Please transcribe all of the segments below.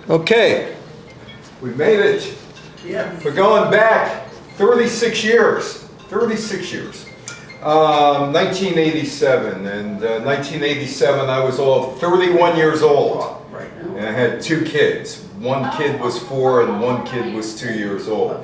Okay, we made it. Yeah. We're going back 36 years. 36 years. 1987. And 1987, I was all 31 years old. Right And now. I had two kids. One kid was 4 and one kid was 2 years old.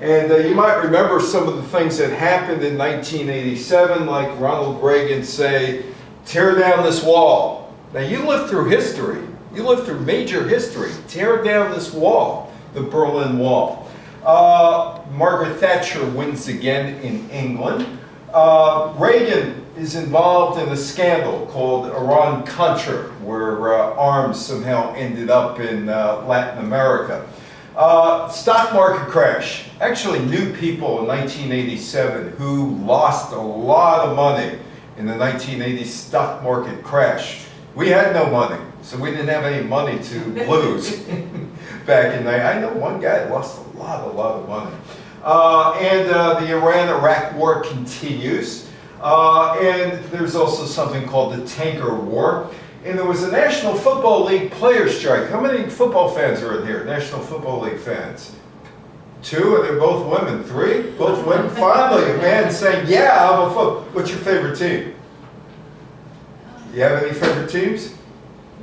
And you might remember some of the things that happened in 1987, like Ronald Reagan say, tear down this wall. Now you lived through history. You lived through major history. Tear down this wall, the Berlin Wall. Margaret Thatcher wins again in England. Reagan is involved in a scandal called Iran-Contra, where arms somehow ended up in Latin America. Stock market crash. Actually knew people in 1987 who lost a lot of money in the 1980 stock market crash. We had no money, so we didn't have any money to lose back in the, I know one guy lost a lot of money. The Iran-Iraq war continues. And there's also something called the Tanker War. And there was a National Football League player strike. How many football fans are in here? National Football League fans? 2, and they're both women. 3? Both women? Finally, a man saying, yeah, I'm a football. What's your favorite team? You have any favorite teams?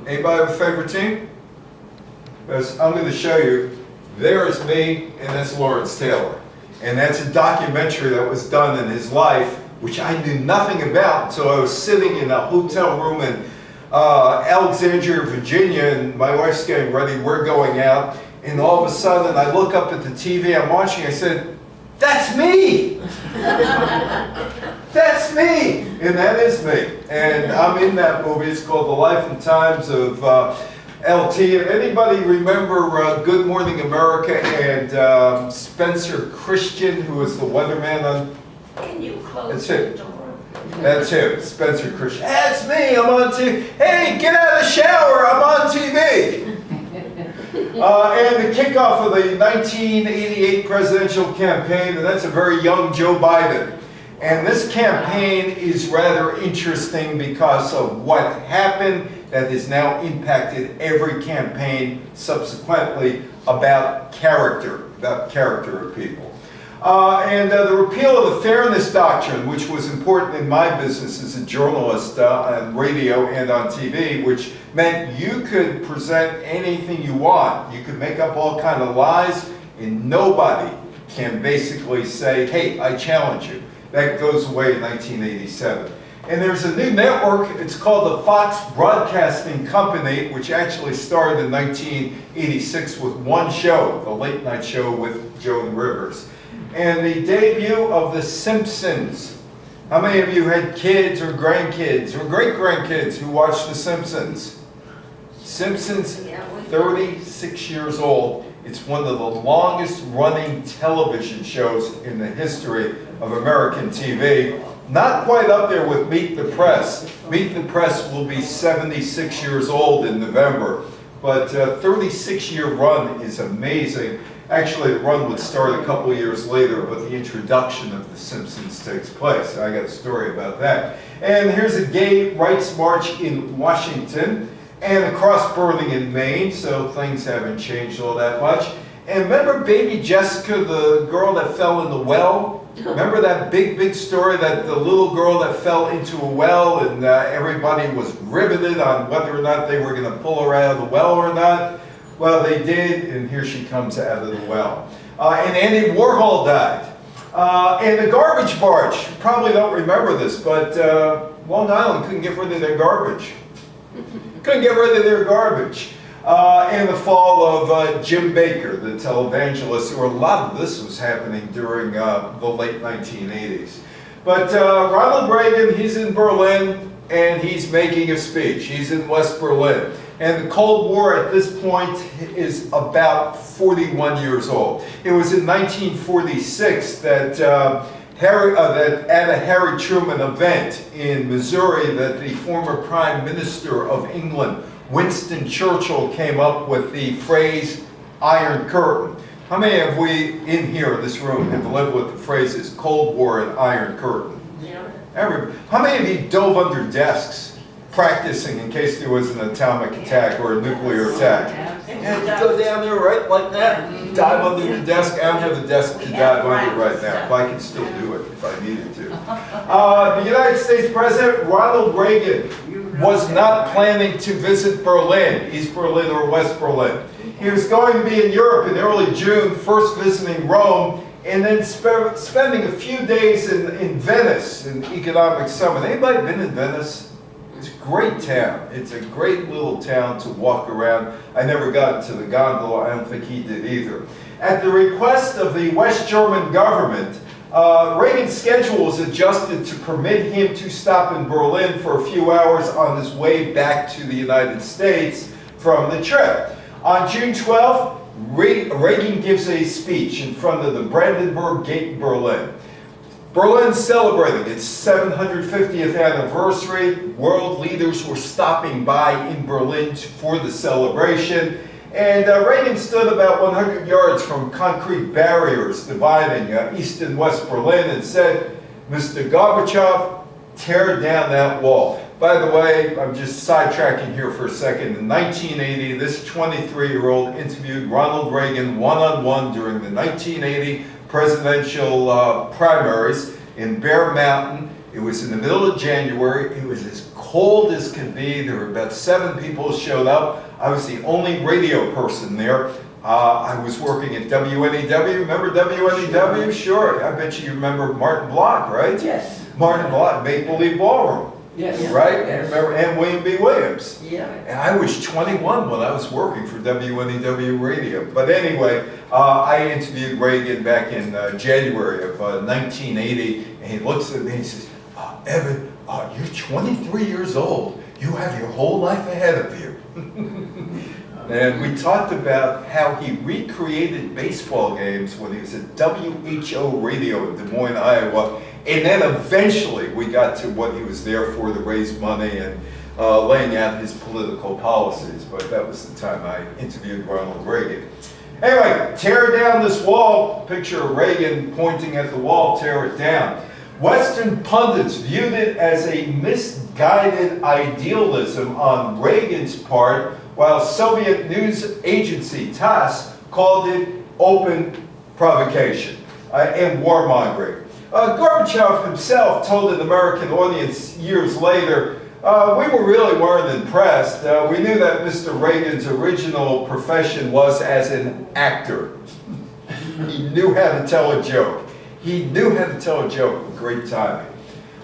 Anybody have a favorite team? Because I'm going to show you. There is me, and that's Lawrence Taylor. And that's a documentary that was done in his life, which I knew nothing about until I was sitting in a hotel room in Alexandria, Virginia, and my wife's getting ready, we're going out, and all of a sudden I look up at the TV I'm watching, I said, that's me! That's me! And that is me. And I'm in that movie. It's called The Life and Times of LT. And anybody remember Good Morning America and Spencer Christian, who was the weatherman on? Can you close That's it. the door? That's him, Spencer Christian. That's me, I'm on TV. Hey, get out of the shower, I'm on TV. And the kickoff of the 1988 presidential campaign, and that's a very young Joe Biden. And this campaign is rather interesting because of what happened that has now impacted every campaign subsequently about character of people. The repeal of the Fairness Doctrine, which was important in my business as a journalist on radio and on TV, which meant you could present anything you want. You could make up all kind of lies, and nobody can basically say, hey, I challenge you. That goes away in 1987. And there's a new network, it's called the Fox Broadcasting Company, which actually started in 1986 with one show, the late night show with Joan Rivers. And the debut of The Simpsons. How many of you had kids or grandkids or great-grandkids who watched The Simpsons? Simpsons, 36 years old. It's one of the longest running television shows in the history of American TV. Not quite up there with Meet the Press. Meet the Press will be 76 years old in November. But a 36-year run is amazing. Actually, the run would start a couple years later, but the introduction of The Simpsons takes place. I got a story about that. And here's a gay rights march in Washington and across Burlington, Maine, so things haven't changed all that much. And remember baby Jessica, the girl that fell in the well? Remember that big story that the little girl that fell into a well and everybody was riveted on whether or not they were going to pull her out of the well or not? Well, they did, and here she comes out of the well. And Andy Warhol died. And the garbage barge, you probably don't remember this, but Long Island couldn't get rid of their garbage. Couldn't get rid of their garbage. And the fall of Jim Baker, the televangelist, or a lot of this was happening during the late 1980s. But Ronald Reagan, he's in Berlin, and he's making a speech. He's in West Berlin. And the Cold War at this point is about 41 years old. It was in 1946 that at a Harry Truman event in Missouri that the former Prime Minister of England, Winston Churchill, came up with the phrase Iron Curtain. How many of we in here in this room have lived with the phrases Cold War and Iron Curtain? Yeah. How many of you dove under desks practicing in case there was an atomic attack or a nuclear attack? had to go down there right like that, dive under the desk. I don't have the desk to dive under right now, but I can still do it if I needed to. The United States President Ronald Reagan was not planning to visit Berlin, East Berlin or West Berlin. He was going to be in Europe in early June, first visiting Rome, and then spending a few days in Venice, in economic summit. Anybody been in Venice? It's a great town. It's a great little town to walk around. I never got into the gondola. I don't think he did either. At the request of the West German government, Reagan's schedule was adjusted to permit him to stop in Berlin for a few hours on his way back to the United States from the trip. On June 12th, Reagan gives a speech in front of the Brandenburg Gate in Berlin. Berlin's celebrating its 750th anniversary. World leaders were stopping by in Berlin for the celebration. And Reagan stood about 100 yards from concrete barriers dividing East and West Berlin and said, "Mr. Gorbachev, tear down that wall." By the way, I'm just sidetracking here for a second. In 1980, this 23-year-old interviewed Ronald Reagan one-on-one during the 1980 presidential primaries in Bear Mountain. It was in the middle of January. It was as cold as could be. There were about 7 people who showed up. I was the only radio person there. I was working at WNEW. Remember WNEW? Sure. I bet you remember Martin Block, right? Yes. Martin Block, Make Believe Ballroom. Yes. Right? Yes. Remember, and William B. Williams. Yeah. And I was 21 when I was working for WNEW Radio. But anyway, I interviewed Reagan back in January of 1980, and he looks at me and he says, "Evan, you're 23 years old. You have your whole life ahead of you." And we talked about how he recreated baseball games when he was at WHO Radio in Des Moines, Iowa. And then eventually we got to what he was there for, to raise money and laying out his political policies. But that was the time I interviewed Ronald Reagan. Anyway, tear down this wall. Picture of Reagan pointing at the wall, tear it down. Western pundits viewed it as a misguided idealism on Reagan's part, while Soviet news agency TASS called it open provocation and warmongering. Gorbachev himself told an American audience years later, "We weren't impressed. We knew that Mr. Reagan's original profession was as an actor." He knew how to tell a joke. He knew how to tell a joke with great timing.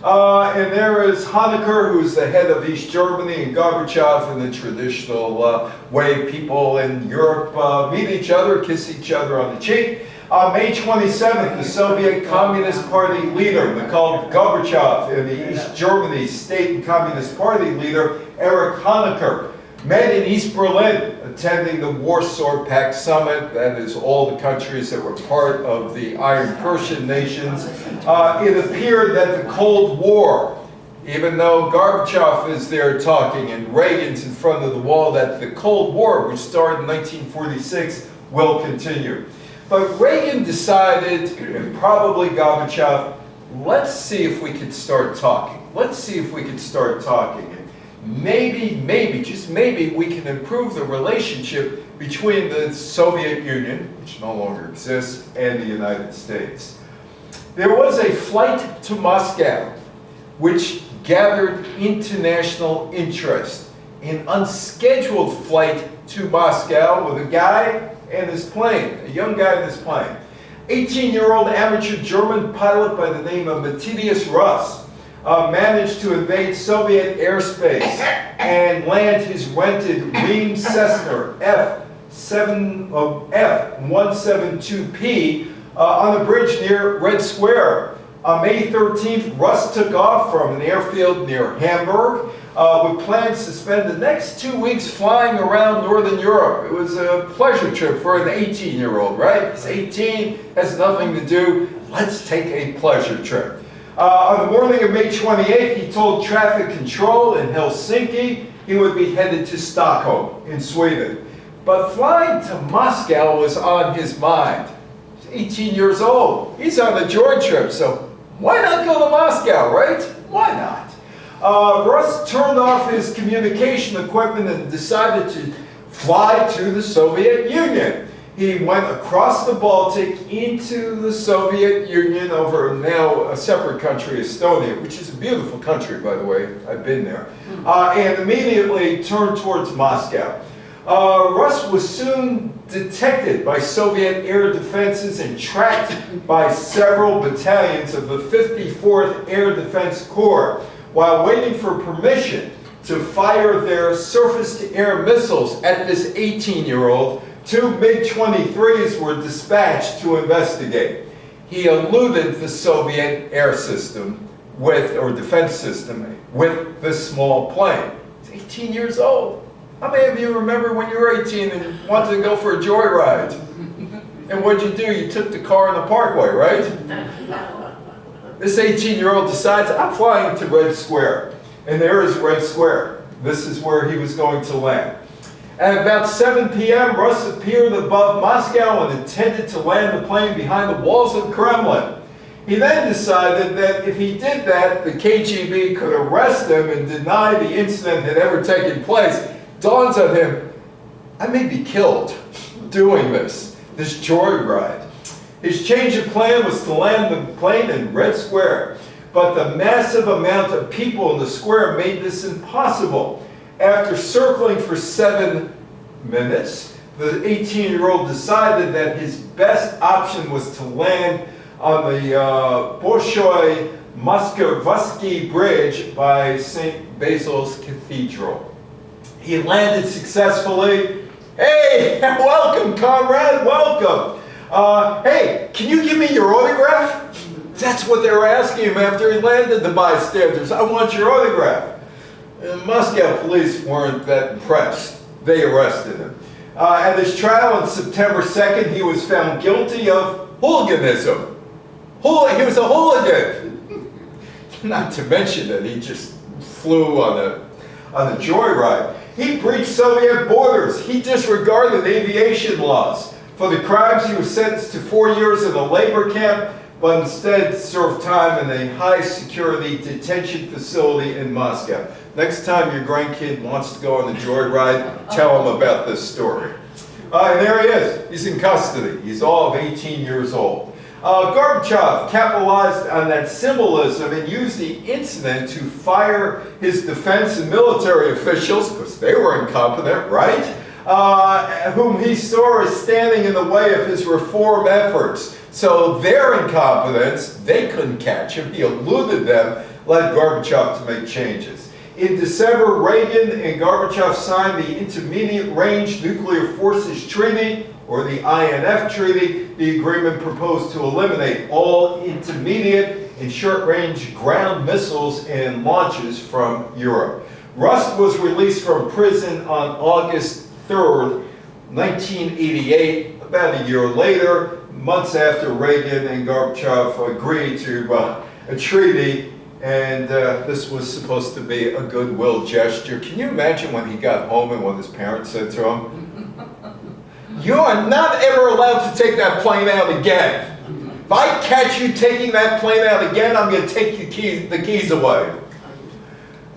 And there is Honecker, who's the head of East Germany, and Gorbachev in the traditional way people in Europe meet each other, kiss each other on the cheek. On May 27th, the Soviet Communist Party leader, Mikhail Gorbachev, and the East Germany State Communist Party leader, Erich Honecker, met in East Berlin, attending the Warsaw Pact Summit. That is all the countries that were part of the Iron Curtain nations. It appeared that the Cold War, even though Gorbachev is there talking and Reagan's in front of the wall, that the Cold War, which started in 1946, will continue. But Reagan decided, and probably Gorbachev, let's see if we could start talking. Let's see if we could start talking. And maybe, just maybe, we can improve the relationship between the Soviet Union, which no longer exists, and the United States. There was a flight to Moscow, which gathered international interest. An unscheduled flight to Moscow with a guy and his plane, a young guy in his plane. 18-year-old amateur German pilot by the name of Matthias Russ managed to invade Soviet airspace and land his rented Riem Cessna F-172P on a bridge near Red Square. On May 13th, Russ took off from an airfield near Hamburg with plans to spend the next 2 weeks flying around Northern Europe. It was a pleasure trip for an 18-year-old, right? He's 18, has nothing to do. Let's take a pleasure trip. On the morning of May 28th, he told traffic control in Helsinki he would be headed to Stockholm in Sweden. But flying to Moscow was on his mind. He's 18 years old. He's on a joy trip, so why not go to Moscow, right? Why not? Russ turned off his communication equipment and decided to fly to the Soviet Union. He went across the Baltic into the Soviet Union over now a separate country, Estonia, which is a beautiful country, by the way. I've been there. And immediately turned towards Moscow. Rust was soon detected by Soviet air defenses and tracked by several battalions of the 54th Air Defense Corps while waiting for permission to fire their surface-to-air missiles at this 18-year-old. 2 MiG-23s were dispatched to investigate. He eluded the Soviet air system or defense system with this small plane. He's 18 years old. How many of you remember when you were 18 and wanted to go for a joyride? And what'd you do? You took the car on the parkway, right? This 18-year-old decides, I'm flying to Red Square. And there is Red Square. This is where he was going to land. At about 7 p.m., Rust appeared above Moscow and intended to land the plane behind the walls of Kremlin. He then decided that if he did that, the KGB could arrest him and deny the incident had ever taken place. Dawns on him, I may be killed doing this joyride. His change of plan was to land the plane in Red Square, but the massive amount of people in the square made this impossible. After circling for 7 minutes, the 18-year-old decided that his best option was to land on the Bolshoi Moskovsky Bridge by St. Basil's Cathedral. He landed successfully. Hey, welcome, comrade, welcome. Hey, can you give me your autograph? That's what they were asking him after he landed, the bystanders. I want your autograph. The Moscow police weren't that impressed. They arrested him. At his trial on September 2nd, he was found guilty of hooliganism. He was a hooligan. Not to mention that he just flew on a joyride. He breached Soviet borders. He disregarded aviation laws. For the crimes, he was sentenced to 4 years in a labor camp, but instead served time in a high-security detention facility in Moscow. Next time your grandkid wants to go on the joyride, tell him about this story. And there he is. He's in custody. He's all of 18 years old. Gorbachev capitalized on that symbolism and used the incident to fire his defense and military officials, because they were incompetent, right? Whom he saw as standing in the way of his reform efforts. So their incompetence, they couldn't catch him. He eluded them, led Gorbachev to make changes. In December, Reagan and Gorbachev signed the Intermediate Range Nuclear Forces Treaty, or the INF Treaty. The agreement proposed to eliminate all intermediate and short-range ground missiles and launches from Europe. Rust was released from prison on August 3rd, 1988, about a year later, months after Reagan and Gorbachev agreed to a treaty. And this was supposed to be a goodwill gesture. Can you imagine when he got home and what his parents said to him? You are not ever allowed to take that plane out again. If I catch you taking that plane out again, I'm going to take the keys away.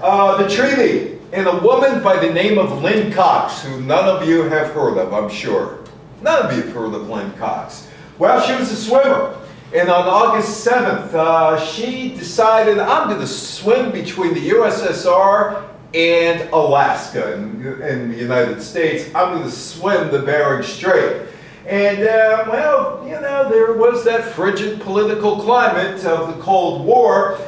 The treaty, and a woman by the name of Lynn Cox, who none of you have heard of, I'm sure. None of you have heard of Lynn Cox. Well, she was a swimmer. And on August 7th, she decided, I'm going to swim between the USSR and Alaska in the United States. I'm going to swim the Bering Strait. And, well, you know, there was that frigid political climate of the Cold War.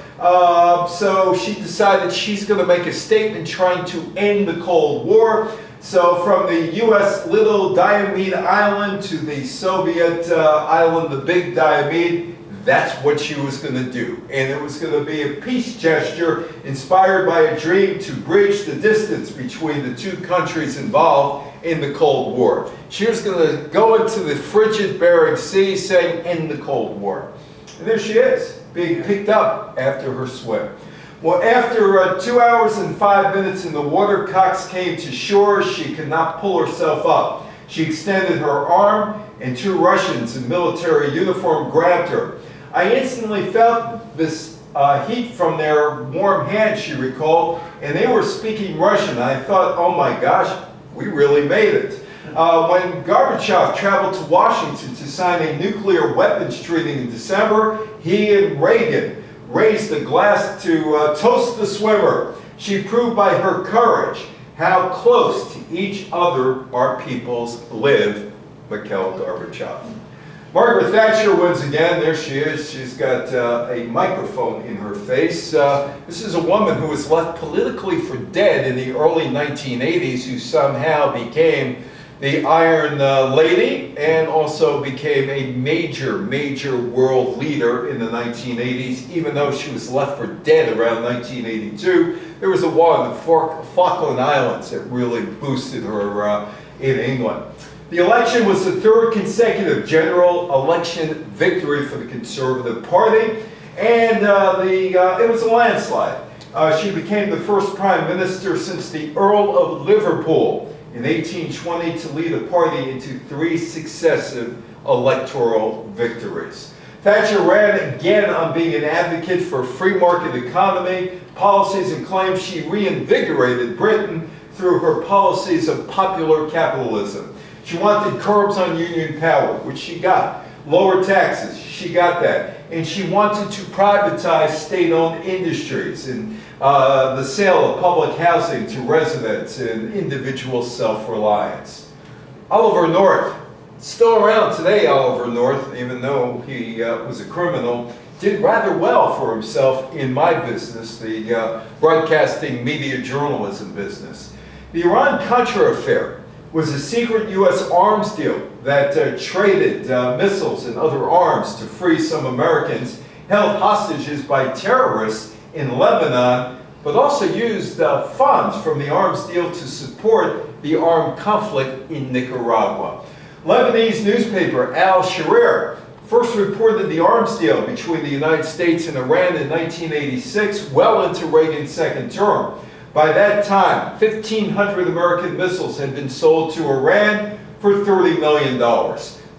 So she decided she's going to make a statement trying to end the Cold War. So from the U.S. Little Diomede Island to the Soviet island, the Big Diomede, that's what she was going to do. And it was going to be a peace gesture inspired by a dream to bridge the distance between the two countries involved in the Cold War. She was going to go into the frigid Bering Sea saying, end the Cold War. And there she is, being picked up after her swim. Well, after 2 hours and 5 minutes in the water, Cox came to shore. She could not pull herself up. She extended her arm, and 2 Russians in military uniform grabbed her. I instantly felt this heat from their warm hands, she recalled, and they were speaking Russian. I thought, oh my gosh, we really made it. When Gorbachev traveled to Washington to sign a nuclear weapons treaty in December, he and Reagan raised a glass to toast the swimmer. She proved by her courage how close to each other our peoples live, Mikhail Gorbachev. Margaret Thatcher once again, there she is. She's got a microphone in her face. This is a woman who was left politically for dead in the early 1980s, who somehow became the Iron Lady and also became a major world leader in the 1980s, even though she was left for dead around 1982. There was a war in the Falkland Islands that really boosted her in England. The election was the third consecutive general election victory for the Conservative Party, and it was a landslide. She became the first prime minister since the Earl of Liverpool in 1820 to lead the party into 3 successive electoral victories. Thatcher ran again on being an advocate for a free market economy, policies, and claims she reinvigorated Britain through her policies of popular capitalism. She wanted curbs on union power, which she got. Lower taxes, she got that. And she wanted to privatize state-owned industries and the sale of public housing to residents and individual self-reliance. Oliver North, still around today, Oliver North, even though he was a criminal, did rather well for himself in my business, the broadcasting media journalism business. The Iran-Contra affair was a secret U.S. arms deal that traded missiles and other arms to free some Americans held hostages by terrorists in Lebanon, but also used funds from the arms deal to support the armed conflict in Nicaragua. Lebanese newspaper Al Sharir first reported the arms deal between the United States and Iran in 1986, well into Reagan's second term. By that time, 1,500 American missiles had been sold to Iran for $30 million.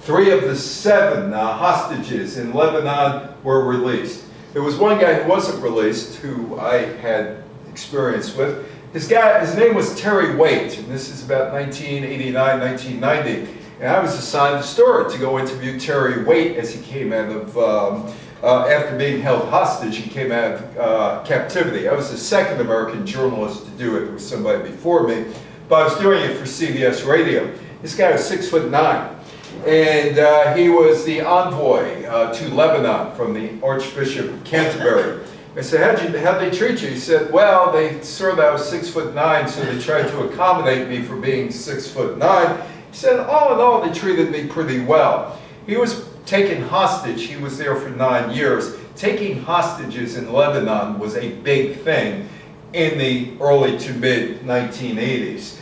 3 of the 7 hostages in Lebanon were released. There was one guy who wasn't released, who I had experience with. His name was Terry Waite, and this is about 1989, 1990. And I was assigned the story to go interview Terry Waite as he came out of, after being held hostage, he came out of captivity. I was the second American journalist to do it. There was somebody before me, but I was doing it for CBS Radio. This guy was 6'9", and he was the envoy to Lebanon from the Archbishop of Canterbury. I said, how'd they treat you? He said, well, they saw that I was 6'9", so they tried to accommodate me for being 6'9". He said, all in all, they treated me pretty well. He was taken hostage. He was there for 9 years. Taking hostages in Lebanon was a big thing in the early to mid 1980s.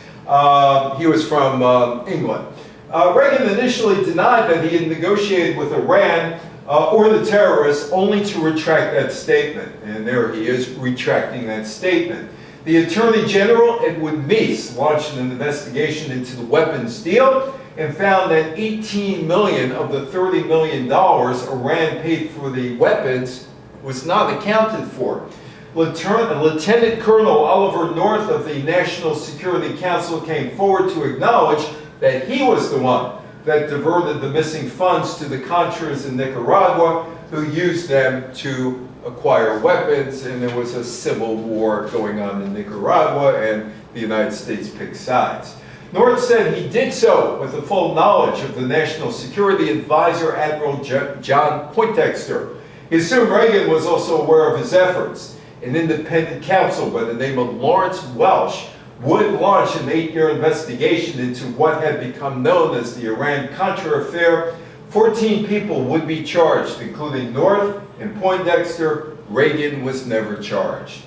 He was from England. Reagan initially denied that he had negotiated with Iran or the terrorists, only to retract that statement. And there he is retracting that statement. The Attorney General, Edward Meese, launched an investigation into the weapons deal and found that 18 million of the $30 million Iran paid for the weapons was not accounted for. Lieutenant Colonel Oliver North of the National Security Council came forward to acknowledge that he was the one that diverted the missing funds to the Contras in Nicaragua, who used them to acquire weapons, and there was a civil war going on in Nicaragua, and the United States picked sides. North said he did so with the full knowledge of the National Security Advisor, Admiral John Poindexter. He assumed Reagan was also aware of his efforts. An independent counsel by the name of Lawrence Welsh would launch an 8-year investigation into what had become known as the Iran-Contra affair. 14 people would be charged, including North and Poindexter. Reagan was never charged.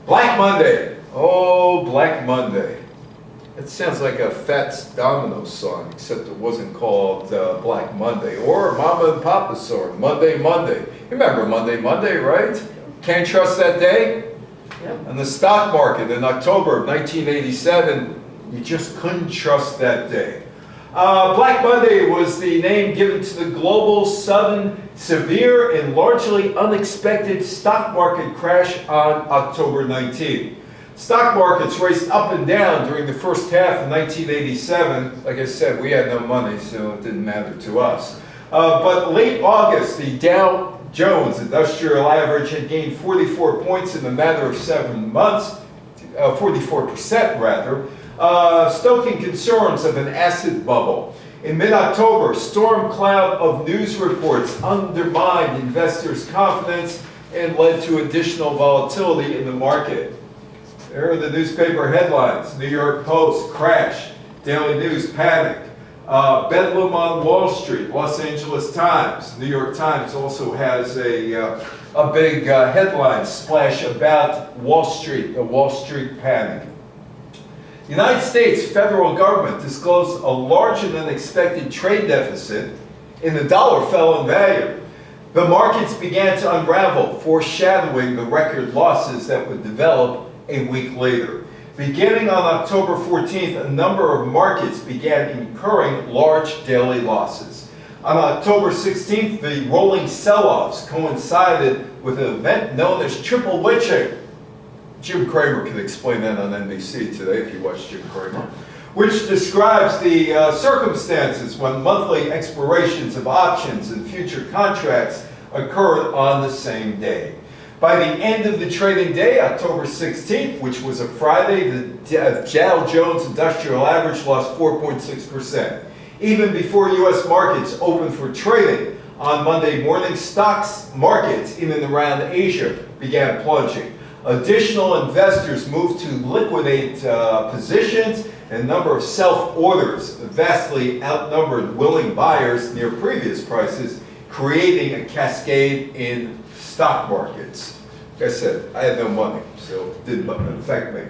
Black Monday. Oh, Black Monday. It sounds like a Fats Domino song, except it wasn't called Black Monday. Or Mama and Papa's song, Monday, Monday. You remember Monday, Monday, right? Can't trust that day? Yep. And the stock market in October of 1987, you just couldn't trust that day. Black Monday was the name given to the global, sudden, severe, and largely unexpected stock market crash on October 19. Stock markets raced up and down during the first half of 1987. Like I said, we had no money, so it didn't matter to us. But late August, the Dow Jones Industrial Average had gained 44 points in a matter of 7 months, 44% rather, stoking concerns of an asset bubble. In mid-October, storm cloud of news reports undermined investors' confidence and led to additional volatility in the market. There are the newspaper headlines. New York Post, crash. Daily News, panic. Bedlam on Wall Street, Los Angeles Times. New York Times also has a big headline splash about Wall Street, the Wall Street panic. The United States federal government disclosed a larger than expected trade deficit, and the dollar fell in value. The markets began to unravel, foreshadowing the record losses that would develop a week later. Beginning on October 14th, a number of markets began incurring large daily losses. On October 16th, the rolling sell-offs coincided with an event known as triple witching. Jim Cramer can explain that on NBC today if you watch Jim Cramer, which describes the circumstances when monthly expirations of options and future contracts occurred on the same day. By the end of the trading day, October 16th, which was a Friday, the Dow Jones Industrial Average lost 4.6%. Even before U.S. markets opened for trading on Monday morning, stocks markets in and around Asia began plunging. Additional investors moved to liquidate positions, and a number of self-orders vastly outnumbered willing buyers near previous prices, creating a cascade in stock markets. Like I said, I had no money, so it didn't affect me.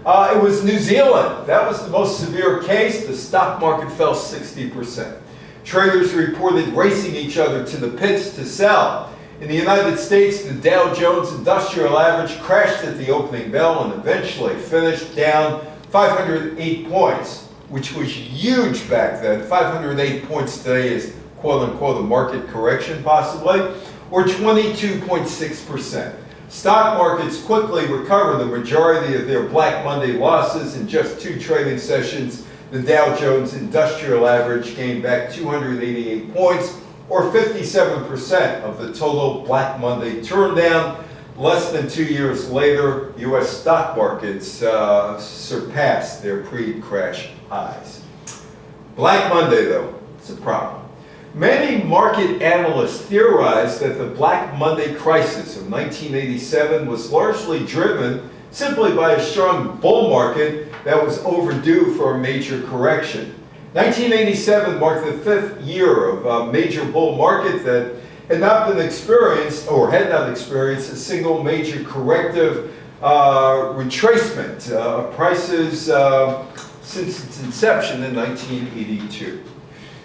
It was New Zealand. That was the most severe case. The stock market fell 60%. Traders reported racing each other to the pits to sell. In the United States, the Dow Jones Industrial Average crashed at the opening bell and eventually finished down 508 points, which was huge back then. 508 points today is quote-unquote a market correction possibly, or 22.6%. Stock markets quickly recovered the majority of their Black Monday losses in just 2 trading sessions. The Dow Jones Industrial Average gained back 288 points, or 57% of the total Black Monday turndown. Less than 2 years later, U.S. stock markets surpassed their pre-crash highs. Black Monday, though, is a problem. Many market analysts theorize that the Black Monday crisis of 1987 was largely driven simply by a strong bull market that was overdue for a major correction. 1987 marked the 5th year of a major bull market that had not experienced a single major corrective retracement of prices since its inception in 1982.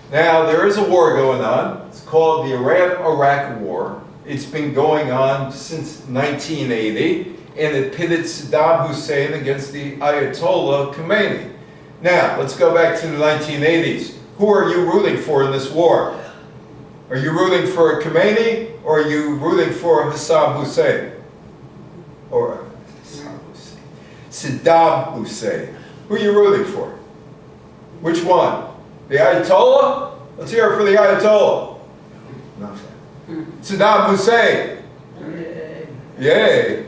Now, there is a war going on. It's called the Iran-Iraq War. It's been going on since 1980, and it pitted Saddam Hussein against the Ayatollah Khomeini. Now, let's go back to the 1980s. Who are you rooting for in this war? Are you rooting for Khomeini, or are you rooting for Saddam Hussein? Or Saddam Hussein. Who are you rooting for? Which one? The Ayatollah? Let's hear it for the Ayatollah. Nothing. Saddam Hussein. Yay.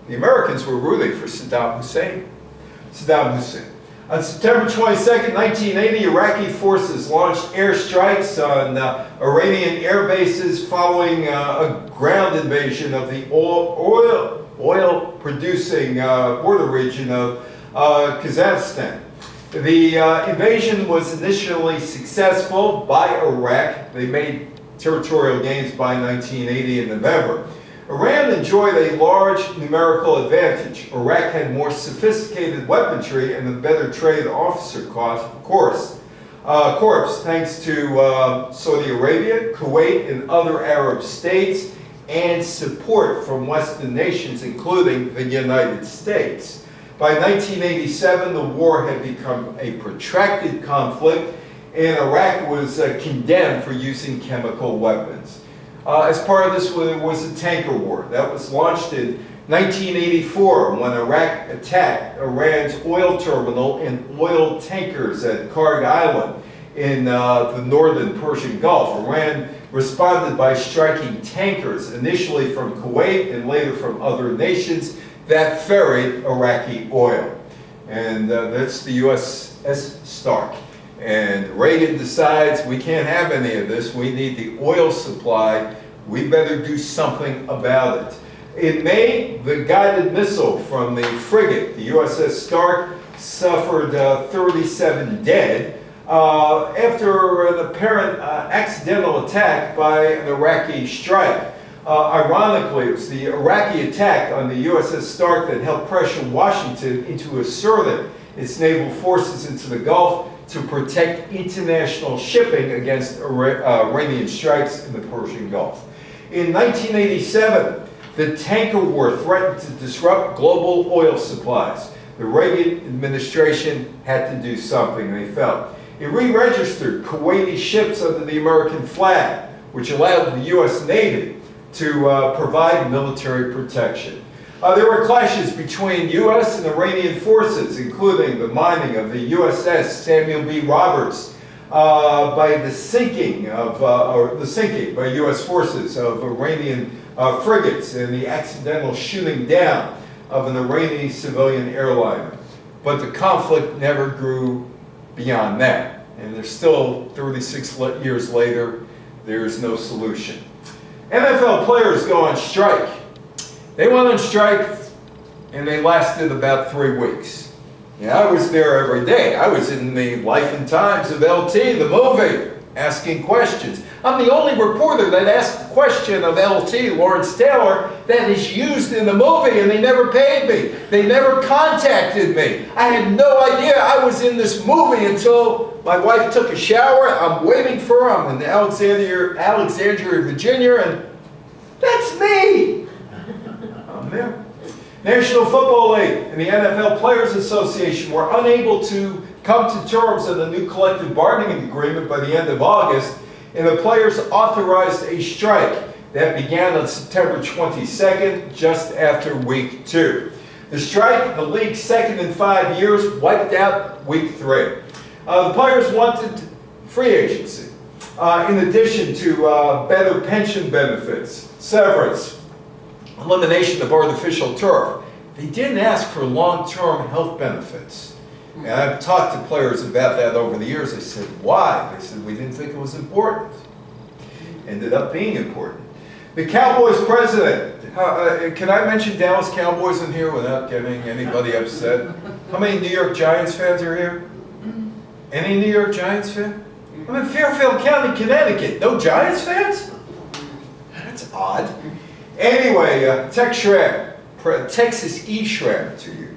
The Americans were rooting for Saddam Hussein. Saddam Hussein. On September 22nd, 1980, Iraqi forces launched airstrikes on Iranian air bases following a ground invasion of the oil-producing border region of Kazakhstan. The invasion was initially successful by Iraq. They made territorial gains by 1980 in November. Iran enjoyed a large numerical advantage. Iraq had more sophisticated weaponry and a better trained officer corps, thanks to Saudi Arabia, Kuwait, and other Arab states, and support from Western nations, including the United States. By 1987, the war had become a protracted conflict, and Iraq was condemned for using chemical weapons. As part of this was a tanker war that was launched in 1984, when Iraq attacked Iran's oil terminal and oil tankers at Karg Island in the northern Persian Gulf. Iran responded by striking tankers, initially from Kuwait and later from other nations, that ferried Iraqi oil. And that's the USS Stark. And Reagan decides we can't have any of this. We need the oil supply. We better do something about it. In May, the guided missile from the frigate, the USS Stark, suffered 37 dead after an apparent accidental attack by an Iraqi strike. Ironically, it was the Iraqi attack on the USS Stark that helped pressure Washington into asserting its naval forces into the Gulf to protect international shipping against Iranian strikes in the Persian Gulf. In 1987, the tanker war threatened to disrupt global oil supplies. The Reagan administration had to do something, they felt. It re-registered Kuwaiti ships under the American flag, which allowed the U.S. Navy to provide military protection. There were clashes between U.S. and Iranian forces, including the mining of the USS Samuel B. Roberts by the sinking by U.S. forces of Iranian frigates and the accidental shooting down of an Iranian civilian airliner. But the conflict never grew beyond that. And there's still, 36 years later, there's no solution. NFL players go on strike. They went on strike and they lasted about 3 weeks. Yeah, I was there every day. I was in the Life and Times of LT, the movie, asking questions. I'm the only reporter that asked the question of LT, Lawrence Taylor, that is used in the movie, and they never paid me. They never contacted me. I had no idea I was in this movie until my wife took a shower. I'm waiting for her. I'm in Alexandria, Virginia, and that's me. I'm there. National Football League and the NFL Players Association were unable to come to terms on the new collective bargaining agreement by the end of August, and the players authorized a strike that began on September 22nd, just after week 2. The strike, the league's second in 5 years, wiped out week 3. The players wanted free agency, in addition to better pension benefits, severance, elimination of artificial turf. They didn't ask for long-term health benefits. And I've talked to players about that over the years. I said, why? They said, we didn't think it was important. Ended up being important. The Cowboys president, can I mention Dallas Cowboys in here without getting anybody upset? How many New York Giants fans are here? Any New York Giants fan? I'm in Fairfield County, Connecticut. No Giants fans? That's odd. Anyway, Texas E. Schramm to you,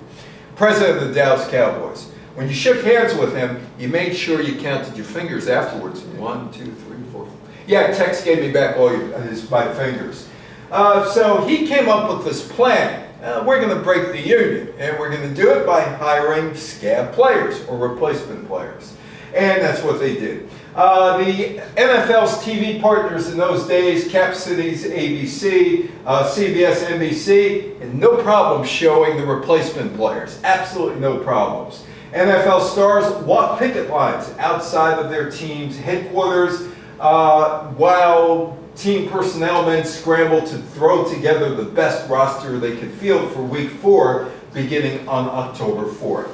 president of the Dallas Cowboys. When you shook hands with him, you made sure you counted your fingers afterwards. 1, 2, 3, 4. Yeah, Tex gave me back all my fingers. So he came up with this plan. We're going to break the union, and we're going to do it by hiring scab players or replacement players. And that's what they did. The NFL's TV partners in those days, Cap Cities, ABC, CBS, NBC, had no problem showing the replacement players. Absolutely no problems. NFL stars walked picket lines outside of their team's headquarters while team personnel men scrambled to throw together the best roster they could field for week 4, beginning on October 4th.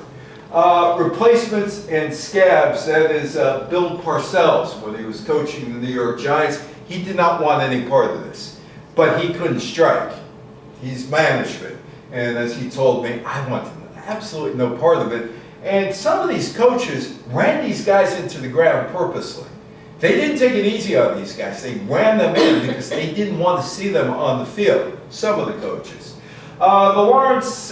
Replacements and scabs, that is Bill Parcells, when he was coaching the New York Giants, he did not want any part of this. But he couldn't strike. He's management. And as he told me, I wanted absolutely no part of it. And some of these coaches ran these guys into the ground purposely. They didn't take it easy on these guys. They ran them in because they didn't want to see them on the field, some of the coaches. Lawrence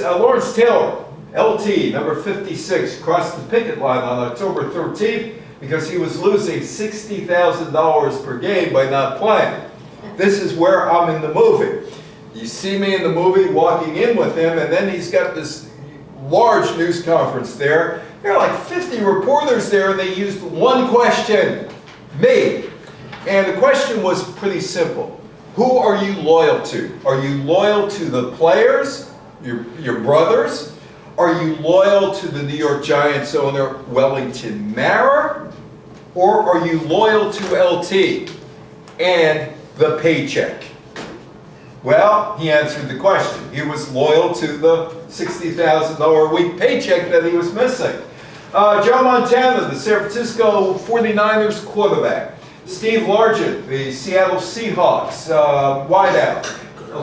Taylor, LT, number 56, crossed the picket line on October 13th because he was losing $60,000 per game by not playing. This is where I'm in the movie. You see me in the movie walking in with him, and then he's got this large news conference there. There are like 50 reporters there, and they used one question, me. And the question was pretty simple. Who are you loyal to? Are you loyal to the players, your brothers? Are you loyal to the New York Giants owner, Wellington Mara? Or are you loyal to LT and the paycheck? Well, he answered the question. He was loyal to the $60,000 a week paycheck that he was missing. Joe Montana, the San Francisco 49ers quarterback. Steve Largent, the Seattle Seahawks wideout. The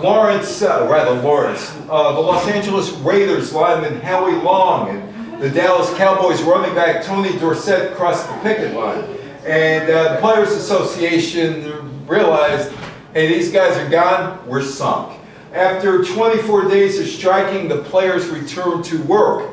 Los Angeles Raiders lineman Howie Long, and the Dallas Cowboys running back Tony Dorsett crossed the picket line. And the Players Association realized, hey, these guys are gone, we're sunk. After 24 days of striking, the players returned to work.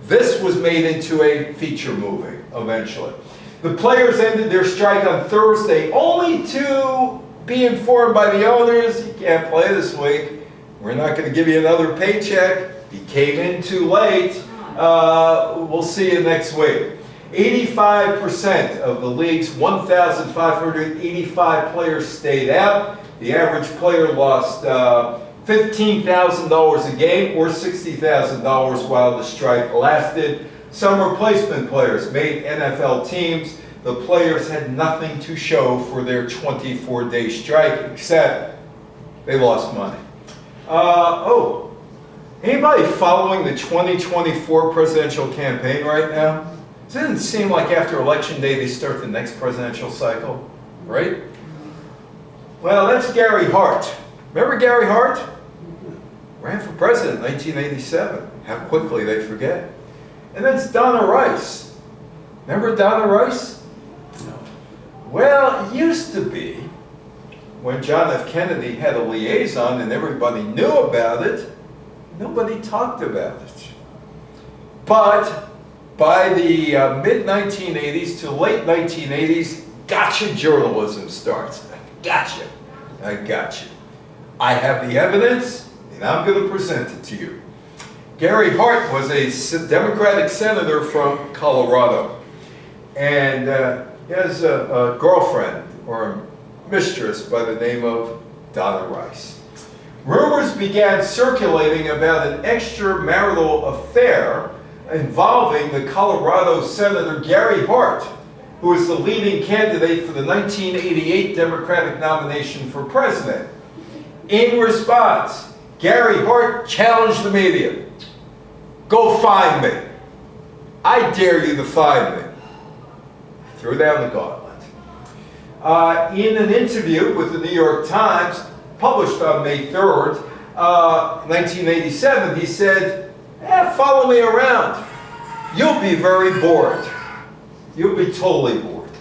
This was made into a feature movie, eventually. The players ended their strike on Thursday, only to be informed by the owners, you can't play this week, we're not going to give you another paycheck, you came in too late, we'll see you next week. 85% of the league's 1,585 players stayed out. The average player lost $15,000 a game, or $60,000 while the strike lasted. Some replacement players made NFL teams. The players had nothing to show for their 24-day strike, except they lost money. Anybody following the 2024 presidential campaign right now? Doesn't it seem like after Election Day they start the next presidential cycle, right? Well, that's Gary Hart. Remember Gary Hart? Ran for president in 1987. How quickly they forget. And that's Donna Rice. Remember Donna Rice? No. Well, it used to be, when John F. Kennedy had a liaison and everybody knew about it, nobody talked about it. But by the mid-1980s to late 1980s, gotcha journalism starts. Gotcha. I got you. I have the evidence, and I'm going to present it to you. Gary Hart was a Democratic senator from Colorado, and he has a girlfriend or a mistress by the name of Donna Rice. Rumors began circulating about an extramarital affair involving the Colorado Senator Gary Hart, who was the leading candidate for the 1988 Democratic nomination for president. In response, Gary Hart challenged the media. Go find me. I dare you to find me. Threw down the gauntlet. In an interview with the New York Times, published on May 3rd, 1987, he said, follow me around. You'll be very bored. You'll be totally bored.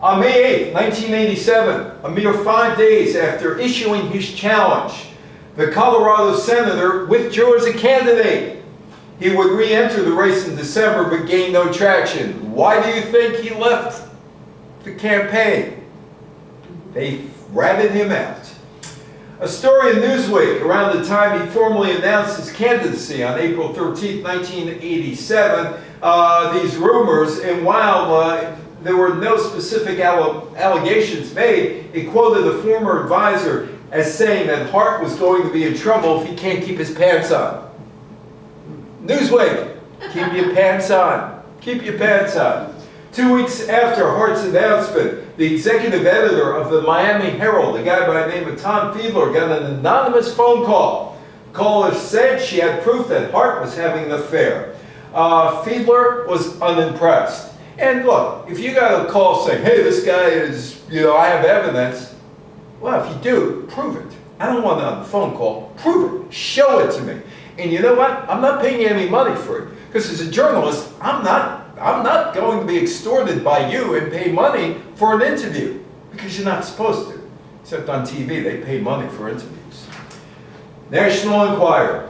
On May 8th, 1987, a mere 5 days after issuing his challenge, the Colorado senator withdrew as a candidate. He would re-enter the race in December but gained no traction. Why do you think he left the campaign? They ratted him out. A story in Newsweek around the time he formally announced his candidacy on April 13, 1987, these rumors, and while there were no specific allegations made, it quoted a former advisor as saying that Hart was going to be in trouble if he can't keep his pants on. Newsweek, keep your pants on. Keep your pants on. 2 weeks after Hart's announcement, the executive editor of the Miami Herald, a guy by the name of Tom Fiedler, got an anonymous phone call. The caller said she had proof that Hart was having an affair. Fiedler was unimpressed. And look, if you got a call saying, hey, this guy is, I have evidence, well, if you do, prove it. I don't want it on the phone call. Prove it. Show it to me. And you know what? I'm not paying you any money for it. Because as a journalist, I'm not going to be extorted by you and pay money for an interview. Because you're not supposed to. Except on TV, they pay money for interviews. National Enquirer.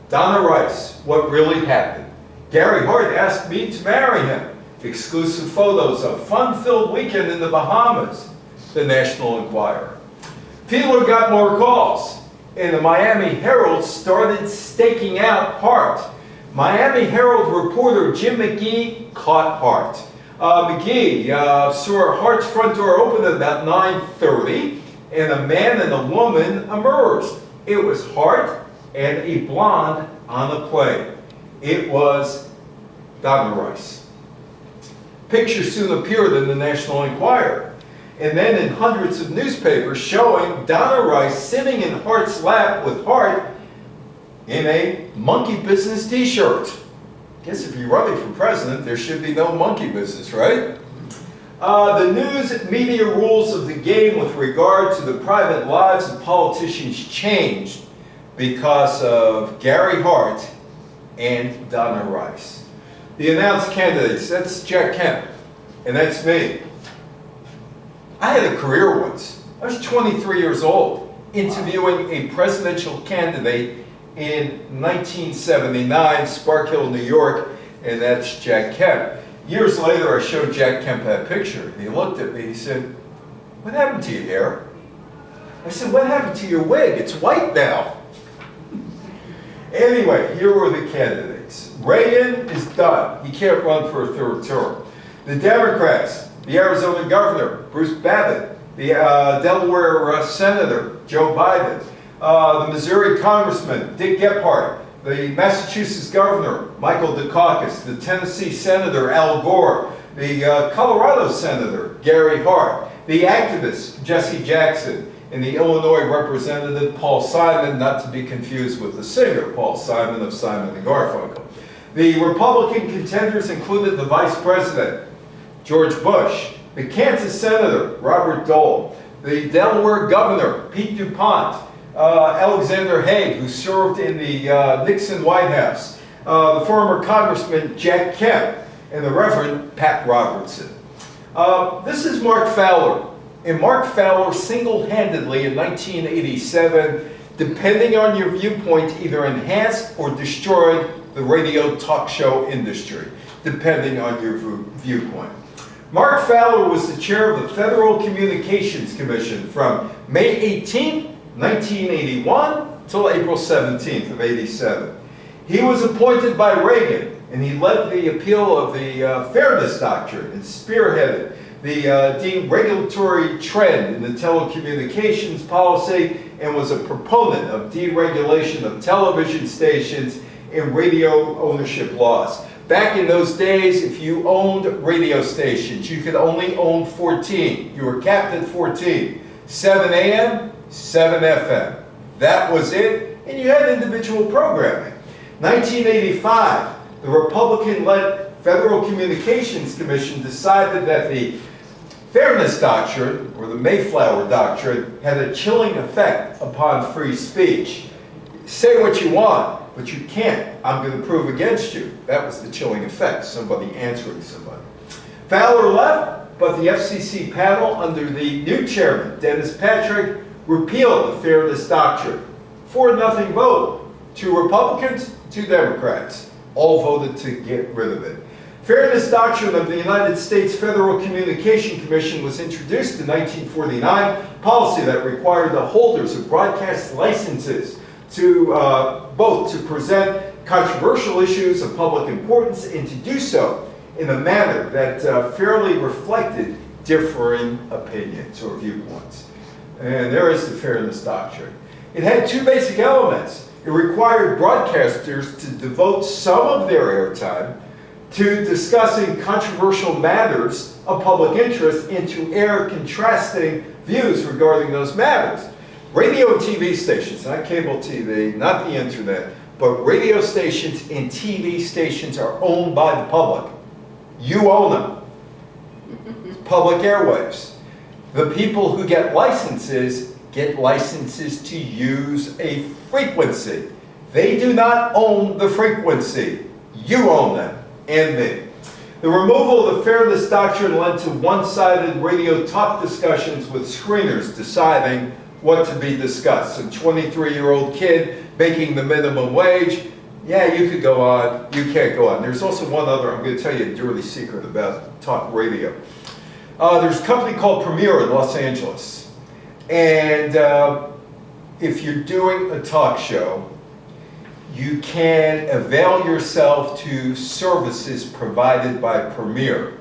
Donna Rice, what really happened? Gary Hart asked me to marry him. Exclusive photos of fun-filled weekend in the Bahamas. The National Enquirer. Fiedler got more calls. And the Miami Herald started staking out Hart. Miami Herald reporter Jim McGee caught Hart. McGee saw Hart's front door open at about 9:30, and a man and a woman emerged. It was Hart and a blonde on a plane. It was Donna Rice. Pictures soon appeared in the National Enquirer, and then in hundreds of newspapers showing Donna Rice sitting in Hart's lap with Hart in a monkey business t-shirt. Guess if you're running for president, there should be no monkey business, right? The news media rules of the game with regard to the private lives of politicians changed because of Gary Hart and Donna Rice. The announced candidates, that's Jack Kemp, and that's me. I had a career once. I was 23 years old, interviewing a presidential candidate in 1979, Spark Hill, New York, and that's Jack Kemp. Years later, I showed Jack Kemp that picture. He looked at me, he said, "What happened to your hair?" I said, "What happened to your wig? It's white now." Anyway, here were the candidates. Reagan is done. He can't run for a third term. The Democrats, the Arizona governor, Bruce Babbitt, the Delaware senator, Joe Biden, the Missouri congressman, Dick Gephardt, the Massachusetts governor, Michael Dukakis, the Tennessee senator, Al Gore, the Colorado senator, Gary Hart, the activist, Jesse Jackson, and the Illinois representative, Paul Simon, not to be confused with the singer, Paul Simon of Simon and Garfunkel. The Republican contenders included the vice president, George Bush, the Kansas senator, Robert Dole, the Delaware governor, Pete DuPont, Alexander Haig, who served in the Nixon White House, the former Congressman Jack Kemp, and the Reverend Pat Robertson. This is Mark Fowler. And Mark Fowler single-handedly in 1987, depending on your viewpoint, either enhanced or destroyed the radio talk show industry, depending on your viewpoint. Mark Fowler was the chair of the Federal Communications Commission from May 18, 1981 till April 17th of 87. He was appointed by Reagan, and he led the appeal of the Fairness Doctrine and spearheaded the deregulatory trend in the telecommunications policy and was a proponent of deregulation of television stations and radio ownership laws. Back in those days, if you owned radio stations, you could only own 14. You were capped at 14. 7 a.m., 7 FM. That was it, and you had individual programming. 1985, the Republican-led Federal Communications Commission decided that the Fairness Doctrine, or the Mayflower Doctrine, had a chilling effect upon free speech. Say what you want, but you can't. I'm going to prove against you. That was the chilling effect, somebody answering somebody. Fowler left, but the FCC panel under the new chairman, Dennis Patrick, repealed the Fairness Doctrine. 4-0 vote. 2 Republicans, 2 Democrats. All voted to get rid of it. Fairness Doctrine of the United States Federal Communication Commission was introduced in 1949, policy that required the holders of broadcast licenses to both to present controversial issues of public importance and to do so in a manner that fairly reflected differing opinions or viewpoints. And there is the Fairness Doctrine. It had 2 basic elements. It required broadcasters to devote some of their airtime to discussing controversial matters of public interest and to air contrasting views regarding those matters. Radio and TV stations, not cable TV, not the internet, but radio stations and TV stations are owned by the public. You own them. It's public airwaves. The people who get licenses to use a frequency. They do not own the frequency. You own them, and me. The removal of the Fairness Doctrine led to one-sided radio talk discussions with screeners deciding what to be discussed. A 23-year-old kid making the minimum wage. Yeah, you could go on. You can't go on. There's also one other, I'm going to tell you a dirty secret about talk radio. There's a company called Premiere in Los Angeles. And if you're doing a talk show, you can avail yourself to services provided by Premiere.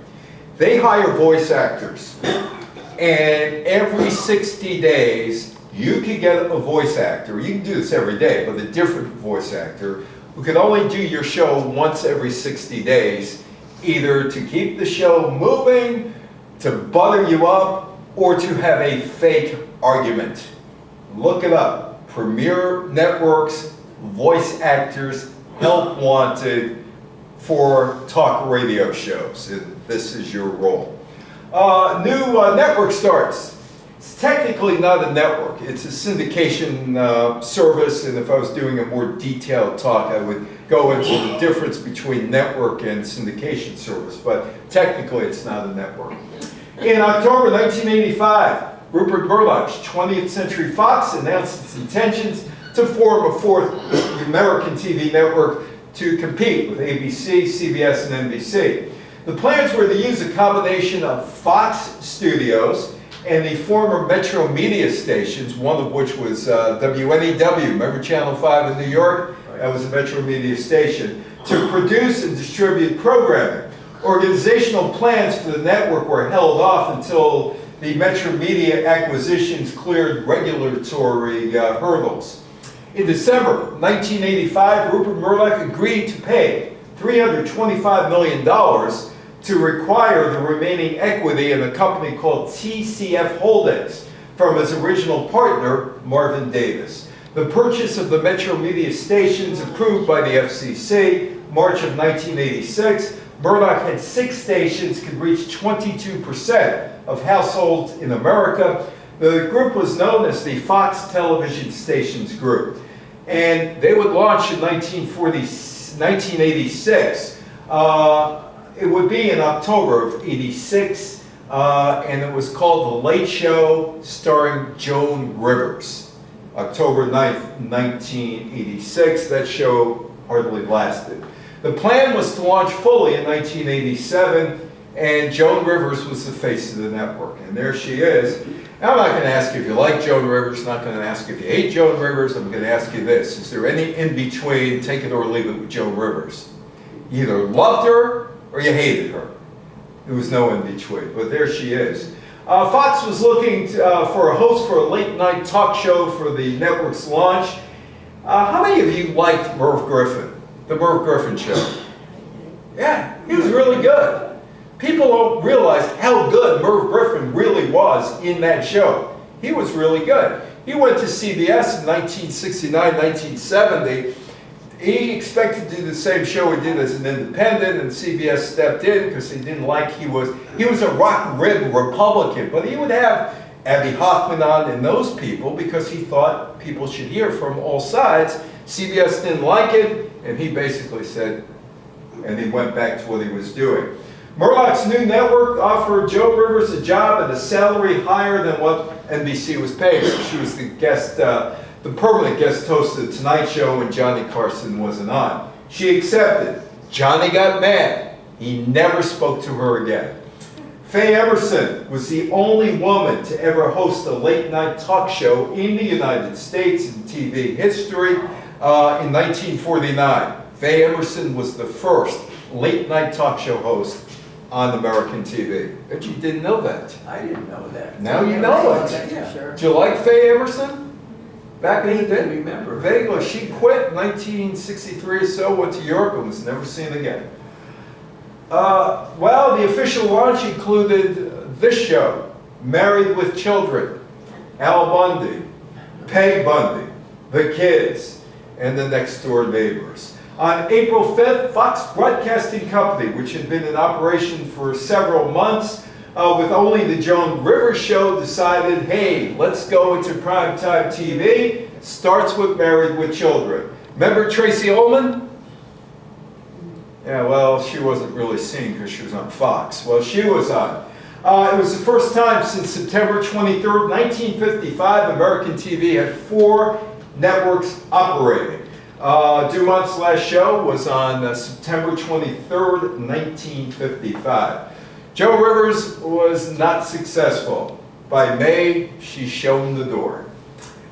They hire voice actors. And every 60 days, you could get a voice actor. You can do this every day, but a different voice actor who could only do your show once every 60 days, either to keep the show moving, to butter you up, or to have a fake argument. Look it up. Premier Networks, voice actors, help wanted for talk radio shows. And this is your role. New network starts. It's technically not a network. It's a syndication service, and if I was doing a more detailed talk, I would go into the difference between network and syndication service, but technically it's not a network. In October 1985, Rupert Murdoch's 20th Century Fox announced its intentions to form a fourth American TV network to compete with ABC, CBS, and NBC. The plans were to use a combination of Fox Studios and the former Metro Media stations, one of which was WNEW, remember Channel 5 in New York? That was a Metro Media station, to produce and distribute programming. Organizational plans for the network were held off until the Metro Media acquisitions cleared regulatory hurdles. In December 1985, Rupert Murdoch agreed to pay $325 million to require the remaining equity in a company called TCF Holdings from his original partner, Marvin Davis. The purchase of the Metro Media stations approved by the FCC, March of 1986, Murdoch had 6 stations, could reach 22% of households in America. The group was known as the Fox Television Stations Group. And they would launch in 1986. It would be in October of '86, and it was called The Late Show, starring Joan Rivers. October 9th, 1986, that show hardly lasted. The plan was to launch fully in 1987, and Joan Rivers was the face of the network. And there she is. Now, I'm not going to ask you if you like Joan Rivers, I'm not going to ask you if you hate Joan Rivers, I'm going to ask you this. Is there any in-between, take it or leave it with Joan Rivers? You either loved her or you hated her. There was no in-between, but there she is. Fox was looking for a host for a late-night talk show for the network's launch. How many of you liked Merv Griffin, the Merv Griffin Show? Yeah, he was really good. People don't realize how good Merv Griffin really was in that show. He was really good. He went to CBS in 1969, 1970. He expected to do the same show he did as an independent, and CBS stepped in because he didn't like he was a rock rib Republican, but he would have Abby Hoffman on and those people because he thought people should hear from all sides. CBS didn't like it, and he basically said, and he went back to what he was doing. Murdoch's new network offered Joan Rivers a job at a salary higher than what NBC was paying. She was the guest, the permanent guest host of The Tonight Show when Johnny Carson wasn't on. She accepted. Johnny got mad. He never spoke to her again. Faye Emerson was the only woman to ever host a late-night talk show in the United States in TV history in 1949. Faye Emerson was the first late-night talk show host on American TV. Bet you didn't know that. I didn't know that. Now you know it. Sure. Did you like Faye Emerson? Back in the day? I remember. Vaguely. She quit in 1963 or so, went to Europe, and was never seen again. Well, the official launch included this show, Married with Children, Al Bundy, Peg Bundy, The Kids, and The Next Door Neighbors. On April 5th, Fox Broadcasting Company, which had been in operation for several months, with only the Joan Rivers Show, decided, hey, let's go into primetime TV. Starts with Married with Children. Remember Tracy Ullman? Yeah, well, she wasn't really seen because she was on Fox. Well, she was on. It was the first time since September 23rd, 1955, American TV had 4 networks operating. Dumont's last show was on September 23rd, 1955. Joan Rivers was not successful. By May, she's shown the door.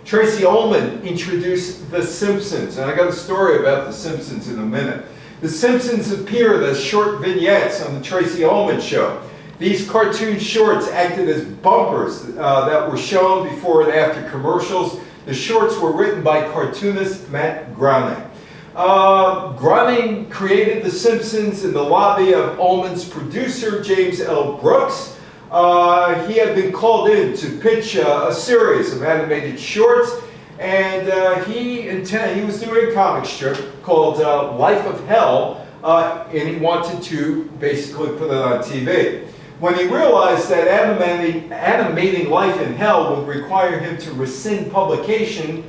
Tracy Ullman introduced The Simpsons, and I got a story about The Simpsons in a minute. The Simpsons appeared as short vignettes on the Tracy Ullman Show. These cartoon shorts acted as bumpers that were shown before and after commercials. The shorts were written by cartoonist Matt Groening. Groening created The Simpsons in the lobby of Ullman's producer, James L. Brooks. He had been called in to pitch a series of animated shorts, and he was doing a comic strip called Life of Hell, and he wanted to basically put it on TV. When he realized that animating Life in Hell would require him to rescind publication